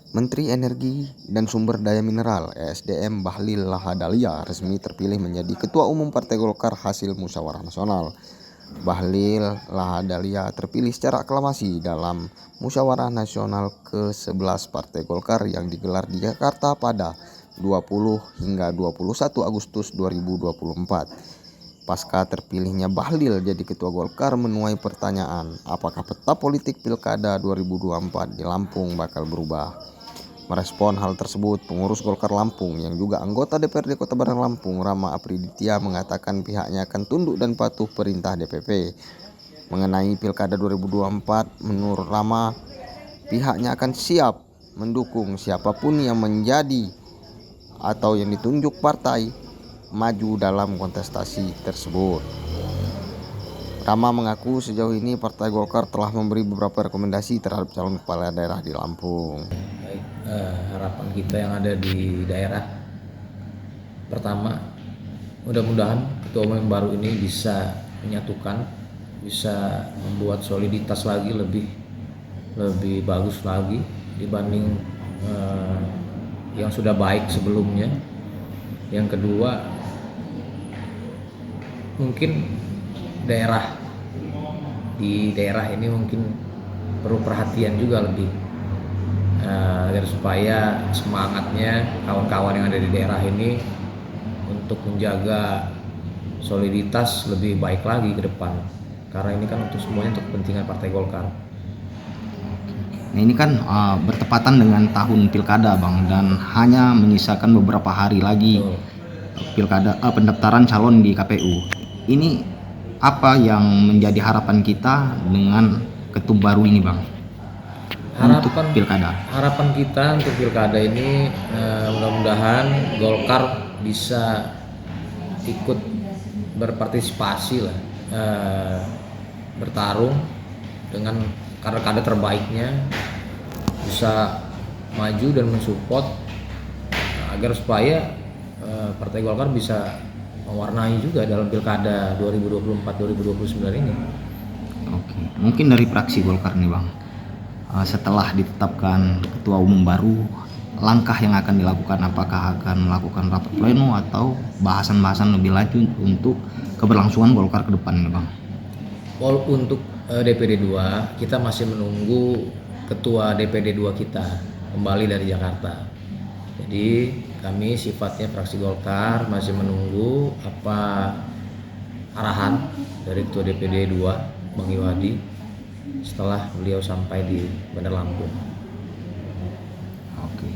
Menteri Energi dan Sumber Daya Mineral (ESDM) Bahlil Lahadalia resmi terpilih menjadi Ketua Umum Partai Golkar hasil musyawarah nasional. Bahlil Lahadalia terpilih secara aklamasi dalam musyawarah nasional ke-11 Partai Golkar yang digelar di Jakarta pada 20 hingga 21 Agustus 2024. Pasca terpilihnya Bahlil jadi Ketua Golkar menuai pertanyaan, apakah peta politik Pilkada 2024 di Lampung bakal berubah? Merespon hal tersebut, pengurus Golkar Lampung yang juga anggota DPRD Kota Bandar Lampung, Rama Apriditya, mengatakan pihaknya akan tunduk dan patuh perintah DPP. Mengenai Pilkada 2024, menurut Rama, pihaknya akan siap mendukung siapapun yang menjadi atau yang ditunjuk partai maju dalam kontestasi tersebut. Rama mengaku sejauh ini Partai Golkar telah memberi beberapa rekomendasi terhadap calon kepala daerah di Lampung. Harapan kita yang ada di daerah, pertama, mudah-mudahan ketua umum yang baru ini bisa menyatukan, bisa membuat soliditas lagi lebih bagus lagi dibanding yang sudah baik sebelumnya. Yang kedua, mungkin di daerah ini mungkin perlu perhatian juga lebih, agar supaya semangatnya kawan-kawan yang ada di daerah ini untuk menjaga soliditas lebih baik lagi ke depan, karena ini kan untuk semuanya, untuk kepentingan Partai Golkar. Nah, ini kan bertepatan dengan tahun pilkada, Bang, dan hanya menyisakan beberapa hari lagi pilkada pendaftaran calon di KPU. Ini apa yang menjadi harapan kita dengan ketum baru ini, Bang? Harapan kita untuk pilkada ini, mudah-mudahan Golkar bisa ikut berpartisipasi lah, bertarung dengan kader-kader terbaiknya, bisa maju dan mensupport agar supaya Partai Golkar bisa mewarnai juga dalam pilkada 2024-2029 ini. Oke, mungkin dari fraksi Golkar nih, Bang, setelah ditetapkan ketua umum baru, langkah yang akan dilakukan, apakah akan melakukan rapat pleno atau bahasan-bahasan lebih lanjut untuk keberlangsungan Golkar ke depan nih, Bang? Untuk DPD 2, kita masih menunggu ketua DPD 2 kita kembali dari Jakarta. Jadi kami sifatnya fraksi Golkar masih menunggu apa arahan dari ketua DPD 2 Bang Iwadi setelah beliau sampai di Bandar Lampung. Oke.